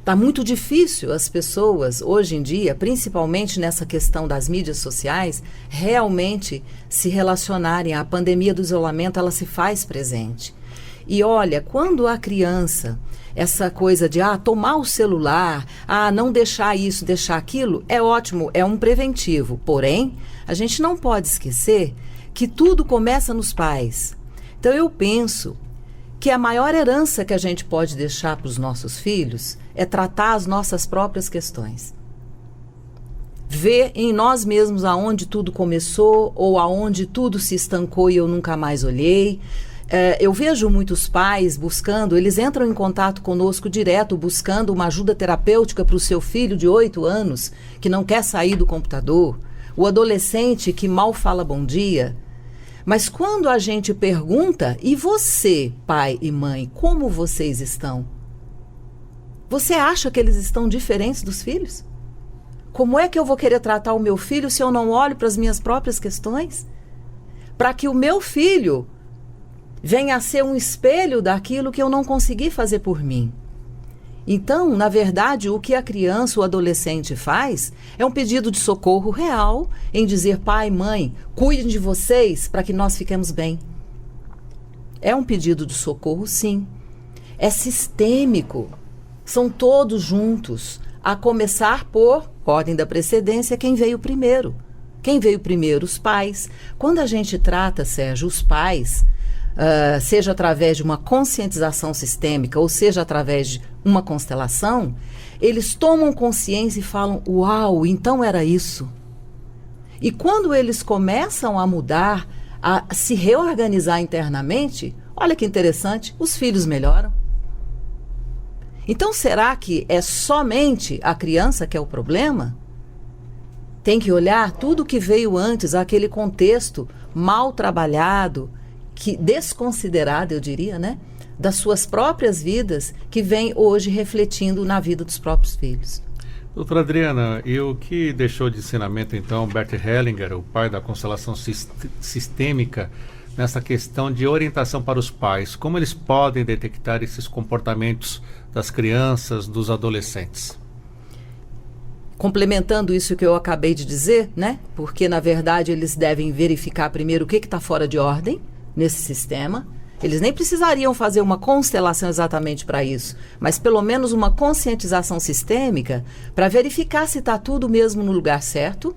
Está muito difícil as pessoas, hoje em dia, principalmente nessa questão das mídias sociais, realmente se relacionarem. A pandemia do isolamento, ela se faz presente. E olha, quando a criança, essa coisa de tomar o celular, não deixar isso, deixar aquilo, é ótimo, é um preventivo. Porém, a gente não pode esquecer que tudo começa nos pais. Então eu penso que a maior herança que a gente pode deixar para os nossos filhos é tratar as nossas próprias questões. Ver em nós mesmos aonde tudo começou ou aonde tudo se estancou e eu nunca mais olhei. Eu vejo muitos pais buscando, eles entram em contato conosco direto, buscando uma ajuda terapêutica para o seu filho de 8 anos, que não quer sair do computador, o adolescente que mal fala bom dia. Mas quando a gente pergunta, e você, pai e mãe, como vocês estão? Você acha que eles estão diferentes dos filhos? Como é que eu vou querer tratar o meu filho se eu não olho para as minhas próprias questões? Para que o meu filho venha a ser um espelho daquilo que eu não consegui fazer por mim. Então, na verdade, o que a criança, o adolescente faz é um pedido de socorro real em dizer: pai, mãe, cuidem de vocês para que nós fiquemos bem. É um pedido de socorro, sim. É sistêmico. São todos juntos, a começar por ordem da precedência, quem veio primeiro. Quem veio primeiro? Os pais. Quando a gente trata, Sérgio, os pais, seja através de uma conscientização sistêmica ou seja através de uma constelação, eles tomam consciência e falam: uau, então era isso. E quando eles começam a mudar, a se reorganizar internamente, olha que interessante, os filhos melhoram. Então, será que é somente a criança que é o problema? Tem que olhar tudo que veio antes, aquele contexto mal trabalhado, que desconsiderado, eu diria, né? Das suas próprias vidas, que vem hoje refletindo na vida dos próprios filhos. Doutora Adriana, e o que deixou de ensinamento, então, Bert Hellinger, o pai da constelação sistêmica, nessa questão de orientação para os pais? Como eles podem detectar esses comportamentos das crianças, dos adolescentes? Complementando isso que eu acabei de dizer, né? Porque, na verdade, eles devem verificar primeiro o que está fora de ordem nesse sistema. Eles nem precisariam fazer uma constelação exatamente para isso, mas pelo menos uma conscientização sistêmica para verificar se está tudo mesmo no lugar certo.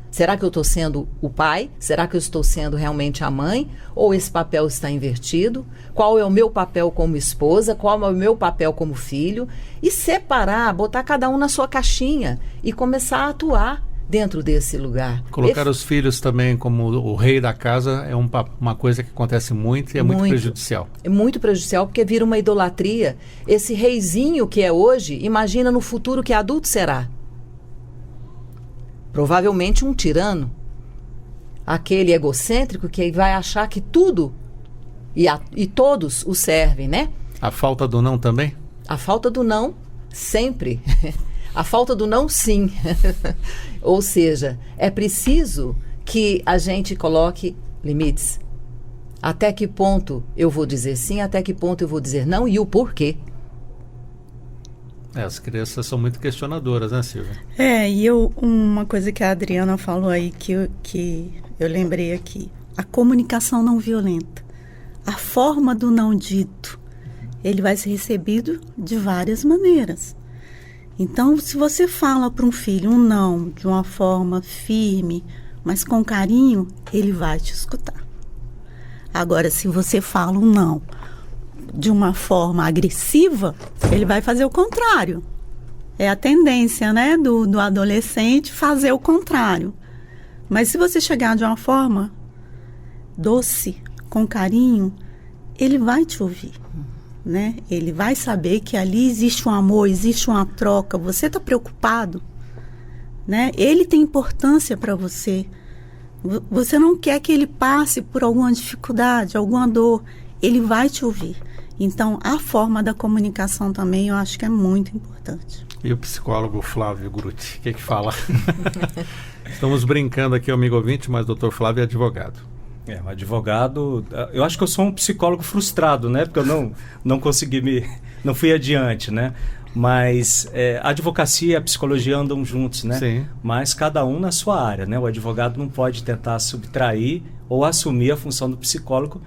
Será que eu estou sendo o pai? Será que eu estou sendo realmente a mãe? Ou esse papel está invertido? Qual é o meu papel como esposa? Qual é o meu papel como filho? E separar, botar cada um na sua caixinha e começar a atuar dentro desse lugar. Colocar os filhos também como o rei da casa é uma coisa que acontece muito e é muito prejudicial. É muito prejudicial porque vira uma idolatria. Esse reizinho que é hoje, imagina no futuro que adulto será. Provavelmente um tirano, aquele egocêntrico que vai achar que tudo e todos o servem, né? A falta do não também? A falta do não, sempre. A falta do não, sim. Ou seja, é preciso que a gente coloque limites. Até que ponto eu vou dizer sim, até que ponto eu vou dizer não e o porquê. As crianças são muito questionadoras, né, Silvia? E uma coisa que a Adriana falou aí que eu lembrei aqui. A comunicação não violenta. A forma do não dito, ele vai ser recebido de várias maneiras. Então, se você fala para um filho um não de uma forma firme, mas com carinho, ele vai te escutar. Agora, se você fala um não de uma forma agressiva, ele vai fazer o contrário. É a tendência, né, do adolescente fazer o contrário. Mas se você chegar de uma forma doce, com carinho, ele vai te ouvir, né? Ele vai saber que ali existe um amor, existe uma troca. Você está preocupado, né? Ele tem importância para você. Você não quer que ele passe por alguma dificuldade, alguma dor. Ele vai te ouvir. Então, a forma da comunicação também eu acho que é muito importante. E o psicólogo Flávio Grutti, o que fala? Estamos brincando aqui, amigo ouvinte, mas o doutor Flávio é advogado. Um advogado... Eu acho que eu sou um psicólogo frustrado, né? Porque eu não consegui não fui adiante, né? Mas a advocacia e a psicologia andam juntos, né? Sim. Mas cada um na sua área, né? O advogado não pode tentar subtrair ou assumir a função do psicólogo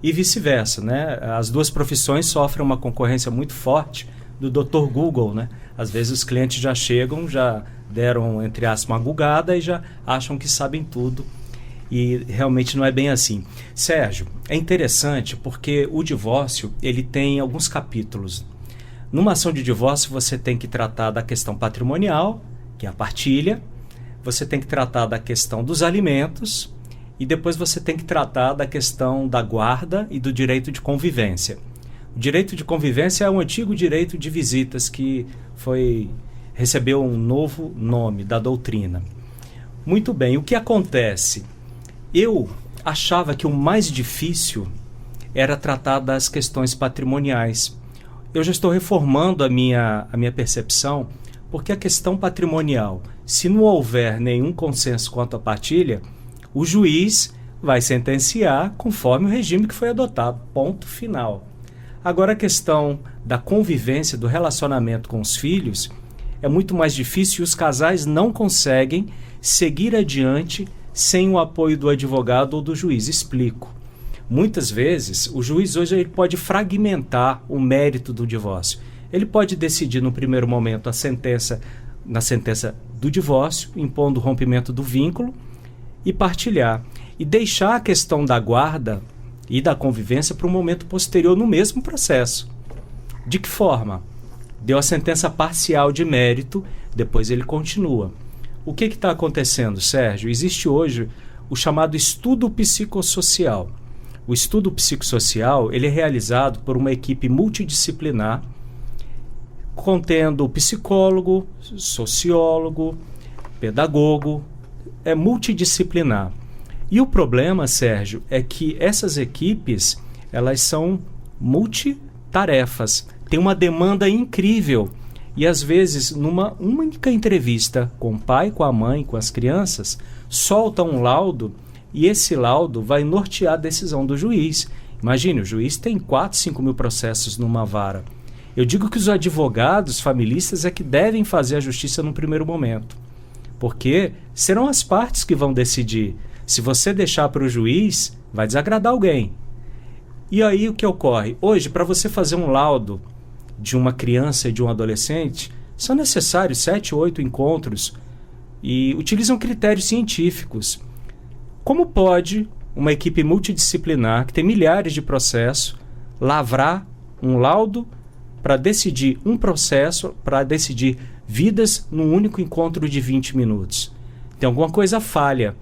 e vice-versa, né? As duas profissões sofrem uma concorrência muito forte do Dr. Google, né? Às vezes os clientes já chegam, já deram, entre aspas, uma gugada e já acham que sabem tudo. E realmente não é bem assim. Sérgio, é interessante porque o divórcio, ele tem alguns capítulos. Numa ação de divórcio, você tem que tratar da questão patrimonial, que é a partilha. Você tem que tratar da questão dos alimentos. E depois você tem que tratar da questão da guarda e do direito de convivência. O direito de convivência é um antigo direito de visitas que recebeu um novo nome da doutrina. Muito bem, o que acontece? Eu achava que o mais difícil era tratar das questões patrimoniais. Eu já estou reformando a minha percepção, porque a questão patrimonial, se não houver nenhum consenso quanto à partilha, o juiz vai sentenciar conforme o regime que foi adotado, ponto final. Agora, a questão da convivência, do relacionamento com os filhos, é muito mais difícil e os casais não conseguem seguir adiante sem o apoio do advogado ou do juiz. Explico. Muitas vezes, o juiz hoje ele pode fragmentar o mérito do divórcio. Ele pode decidir no primeiro momento na sentença do divórcio, impondo o rompimento do vínculo e partilhar. E deixar a questão da guarda e da convivência para um momento posterior no mesmo processo. De que forma? Deu a sentença parcial de mérito, depois ele continua. O que está acontecendo, Sérgio? Existe hoje o chamado estudo psicossocial. O estudo psicossocial ele é realizado por uma equipe multidisciplinar, contendo psicólogo, sociólogo, pedagogo, é multidisciplinar. E o problema, Sérgio, é que essas equipes, elas são multitarefas, tem uma demanda incrível. E às vezes, numa única entrevista com o pai, com a mãe, com as crianças, solta um laudo e esse laudo vai nortear a decisão do juiz. Imagine, o juiz tem 4, 5 mil processos numa vara. Eu digo que os advogados familistas é que devem fazer a justiça no primeiro momento, porque serão as partes que vão decidir. Se você deixar para o juiz, vai desagradar alguém. E aí o que ocorre? Hoje, para você fazer um laudo de uma criança e de um adolescente, são necessários 7, 8 encontros e utilizam critérios científicos. Como pode uma equipe multidisciplinar, que tem milhares de processos, lavrar um laudo para decidir um processo, para decidir vidas num único encontro de 20 minutos? Tem alguma coisa falha.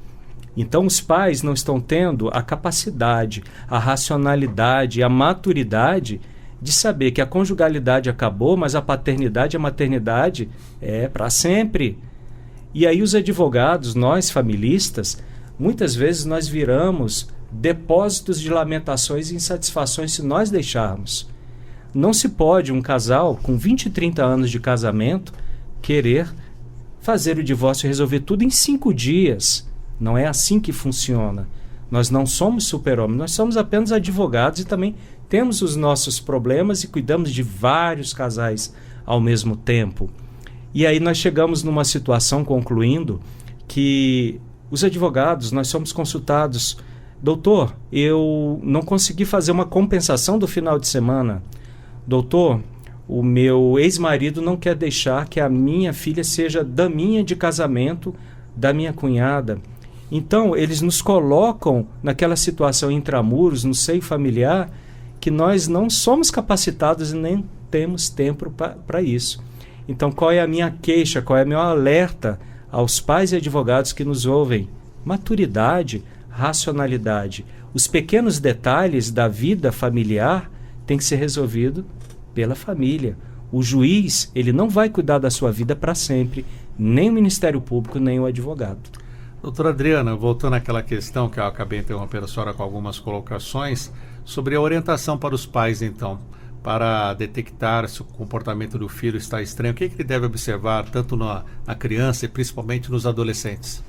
Então, os pais não estão tendo a capacidade, a racionalidade, a maturidade de saber que a conjugalidade acabou, mas a paternidade e a maternidade é para sempre. E aí os advogados, nós familistas, muitas vezes nós viramos depósitos de lamentações e insatisfações se nós deixarmos. Não se pode um casal com 20, 30 anos de casamento querer fazer o divórcio e resolver tudo em 5 dias. Não é assim que funciona. Nós não somos super-homens, nós somos apenas advogados e também temos os nossos problemas e cuidamos de vários casais ao mesmo tempo. E aí nós chegamos numa situação, concluindo, que os advogados, nós somos consultados: doutor, eu não consegui fazer uma compensação do final de semana. Doutor, o meu ex-marido não quer deixar que a minha filha seja daminha de casamento da minha cunhada. Então, eles nos colocam naquela situação intramuros, no seio familiar, que nós não somos capacitados e nem temos tempo para isso. Então, qual é a minha queixa, qual é o meu alerta aos pais e advogados que nos ouvem? Maturidade, racionalidade. Os pequenos detalhes da vida familiar têm que ser resolvidos pela família. O juiz, ele não vai cuidar da sua vida para sempre, nem o Ministério Público, nem o advogado. Doutora Adriana, voltando àquela questão que eu acabei interrompendo a senhora com algumas colocações, sobre a orientação para os pais, então, para detectar se o comportamento do filho está estranho, o que ele deve observar, tanto na criança e principalmente nos adolescentes?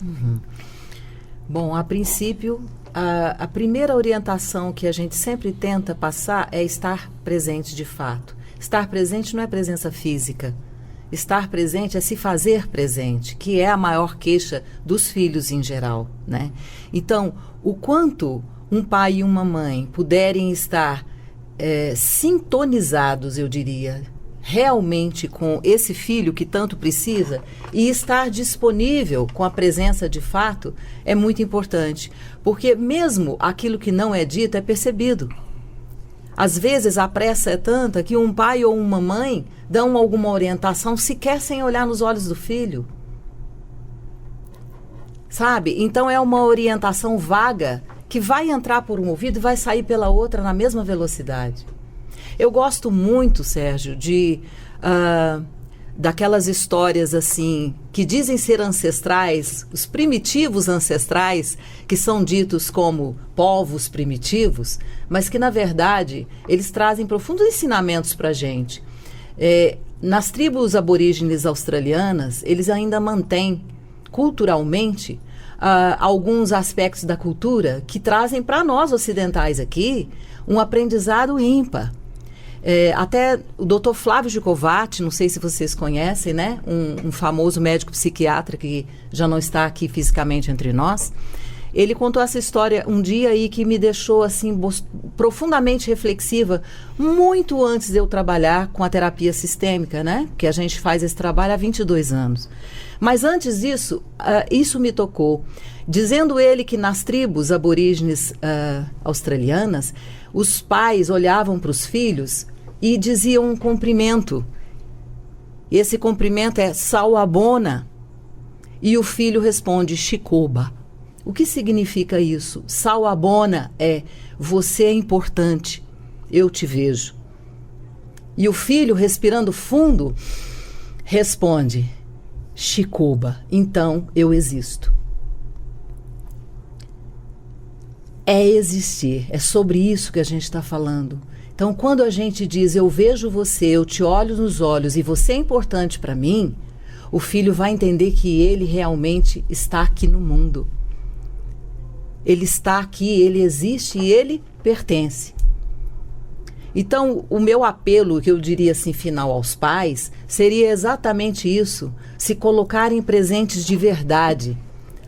Bom, a princípio, a primeira orientação que a gente sempre tenta passar é estar presente de fato. Estar presente não é presença física. Estar presente é se fazer presente, que é a maior queixa dos filhos em geral, né? Então, o quanto um pai e uma mãe puderem estar sintonizados, eu diria, realmente com esse filho que tanto precisa e estar disponível com a presença de fato é muito importante, porque mesmo aquilo que não é dito é percebido. Às vezes a pressa é tanta que um pai ou uma mãe dão alguma orientação sequer sem olhar nos olhos do filho. Sabe? Então é uma orientação vaga que vai entrar por um ouvido e vai sair pela outra na mesma velocidade. Eu gosto muito, Sérgio, daquelas histórias assim, que dizem ser ancestrais, os primitivos ancestrais, que são ditos como povos primitivos, mas que, na verdade, eles trazem profundos ensinamentos para a gente. Nas tribos aborígenes australianas, eles ainda mantêm, culturalmente, alguns aspectos da cultura que trazem para nós ocidentais aqui um aprendizado ímpar. Até o Dr. Flávio Gicovati, não sei se vocês conhecem, né? Um famoso médico psiquiatra que já não está aqui fisicamente entre nós. Ele contou essa história um dia aí que me deixou assim profundamente reflexiva, muito antes de eu trabalhar com a terapia sistêmica, né? Que a gente faz esse trabalho há 22 anos. Mas antes disso, isso me tocou, dizendo ele que nas tribos aborígenes australianas, os pais olhavam para os filhos e diziam um cumprimento. Esse cumprimento é Sawabona. E o filho responde Shikoba. O que significa isso? Sawabona é você é importante, eu te vejo. E o filho, respirando fundo, responde Shikoba, então eu existo. É existir, é sobre isso que a gente está falando. Então, quando a gente diz, eu vejo você, eu te olho nos olhos e você é importante para mim, o filho vai entender que ele realmente está aqui no mundo. Ele está aqui, ele existe e ele pertence. Então, o meu apelo, que eu diria assim, final aos pais, seria exatamente isso, se colocarem presentes de verdade,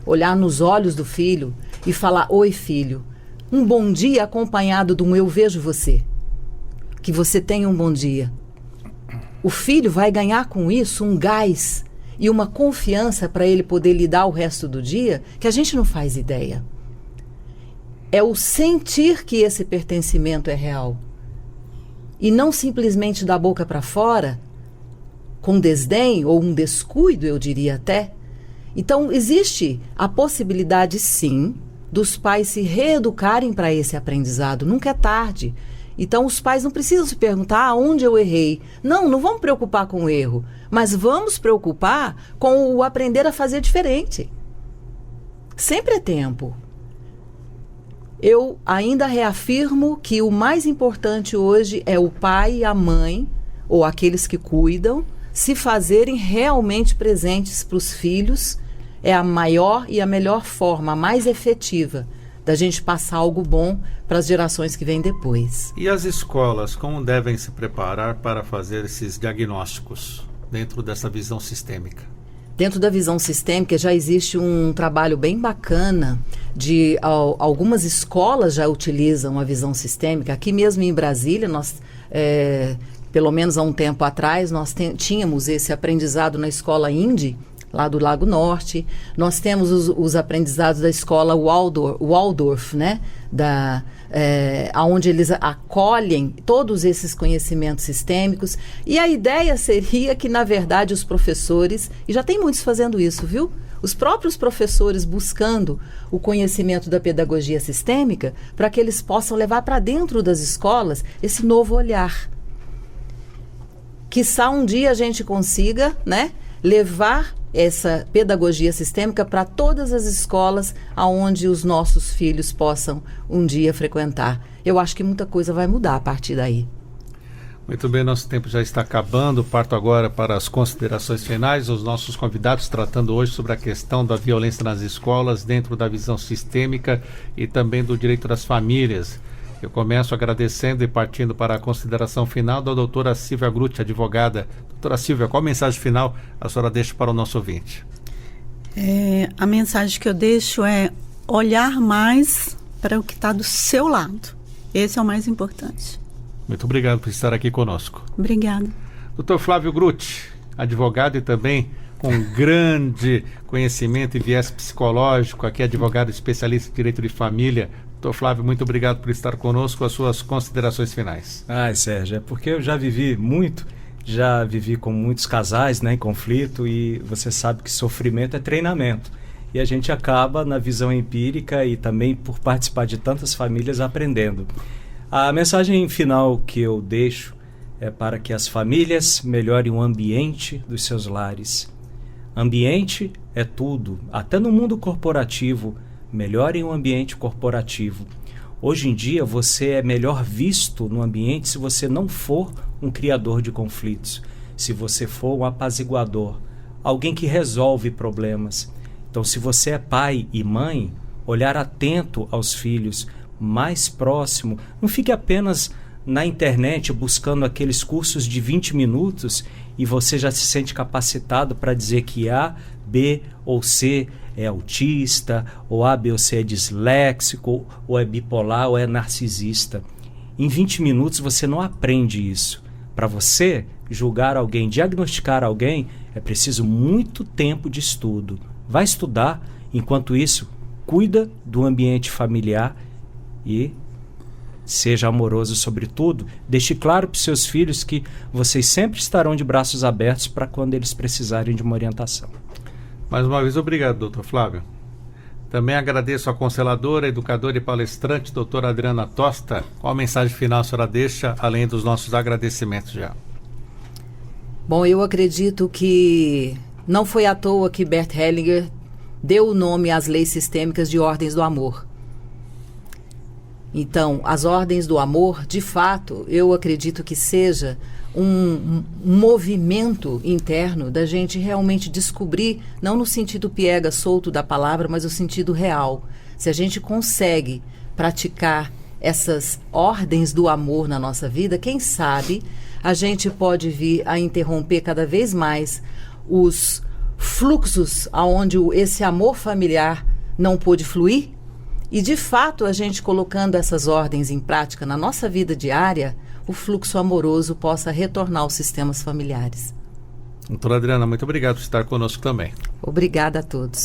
olhar nos olhos do filho e falar, oi filho, um bom dia acompanhado de um eu vejo você. Que você tenha um bom dia. O filho vai ganhar com isso um gás e uma confiança para ele poder lidar o resto do dia que a gente não faz ideia. É o sentir que esse pertencimento é real. E não simplesmente da boca para fora, com desdém ou um descuido, eu diria até. Então, existe a possibilidade, sim, dos pais se reeducarem para esse aprendizado. Nunca é tarde. Então, os pais não precisam se perguntar aonde eu errei. Não vamos preocupar com o erro, mas vamos preocupar com o aprender a fazer diferente. Sempre é tempo. Eu ainda reafirmo que o mais importante hoje é o pai e a mãe, ou aqueles que cuidam, se fazerem realmente presentes para os filhos. É a maior e a melhor forma, a mais efetiva da gente passar algo bom para as gerações que vêm depois. E as escolas, como devem se preparar para fazer esses diagnósticos dentro dessa visão sistêmica? Dentro da visão sistêmica já existe um trabalho bem bacana de algumas escolas já utilizam a visão sistêmica. Aqui mesmo em Brasília, nós, pelo menos há um tempo atrás, nós tínhamos esse aprendizado na escola Indy, lá do Lago Norte. Nós temos os aprendizados da escola Waldorf, né? Onde eles acolhem todos esses conhecimentos sistêmicos. E a ideia seria que, na verdade, os professores, e já tem muitos fazendo isso, viu? Os próprios professores buscando o conhecimento da pedagogia sistêmica para que eles possam levar para dentro das escolas esse novo olhar. Quiçá um dia a gente consiga, né, levar essa pedagogia sistêmica para todas as escolas aonde os nossos filhos possam um dia frequentar. Eu acho que muita coisa vai mudar a partir daí. Muito bem, nosso tempo já está acabando. Parto agora para as considerações finais. Os nossos convidados tratando hoje sobre a questão da violência nas escolas, dentro da visão sistêmica e também do direito das famílias. Eu começo agradecendo e partindo para a consideração final da doutora Silvia Grutti, advogada. Doutora Silvia, qual a mensagem final a senhora deixa para o nosso ouvinte? A mensagem que eu deixo é olhar mais para o que está do seu lado. Esse é o mais importante. Muito obrigado por estar aqui conosco. Obrigada. Doutor Flávio Grutti, advogado e também com grande conhecimento e viés psicológico, aqui advogado especialista em direito de família. Doutor Flávio, muito obrigado por estar conosco. As suas considerações finais. Sérgio, é porque eu já vivi com muitos casais, né, em conflito, e você sabe que sofrimento é treinamento. E a gente acaba, na visão empírica e também por participar de tantas famílias, aprendendo. A mensagem final que eu deixo é para que as famílias melhorem o ambiente dos seus lares. Ambiente é tudo, até no mundo corporativo. Melhorem o ambiente corporativo. Hoje em dia, você é melhor visto no ambiente se você não for um criador de conflitos, se você for um apaziguador, alguém que resolve problemas. Então, se você é pai e mãe, olhar atento aos filhos, mais próximo. Não fique apenas na internet buscando aqueles cursos de 20 minutos e você já se sente capacitado para dizer que A, B ou C é autista, ou A, B ou C é disléxico, ou é bipolar, ou é narcisista. Em 20 minutos você não aprende isso. Para você julgar alguém, diagnosticar alguém, é preciso muito tempo de estudo. Vai estudar, enquanto isso, cuida do ambiente familiar e seja amoroso sobre tudo. Deixe claro para os seus filhos que vocês sempre estarão de braços abertos para quando eles precisarem de uma orientação. Mais uma vez, obrigado, doutor Flávio. Também agradeço a consteladora, educadora e palestrante, doutora Adriana Tosta. Qual a mensagem final a senhora deixa, além dos nossos agradecimentos já? Bom, eu acredito que não foi à toa que Bert Hellinger deu o nome às leis sistêmicas de ordens do amor. Então, as ordens do amor, de fato, eu acredito que seja um movimento interno da gente realmente descobrir, não no sentido piega solto da palavra, mas no sentido real. Se a gente consegue praticar essas ordens do amor na nossa vida, quem sabe a gente pode vir a interromper cada vez mais os fluxos aonde esse amor familiar não pôde fluir. E, de fato, a gente colocando essas ordens em prática na nossa vida diária, o fluxo amoroso possa retornar aos sistemas familiares. Doutora Adriana, muito obrigado por estar conosco também. Obrigada a todos.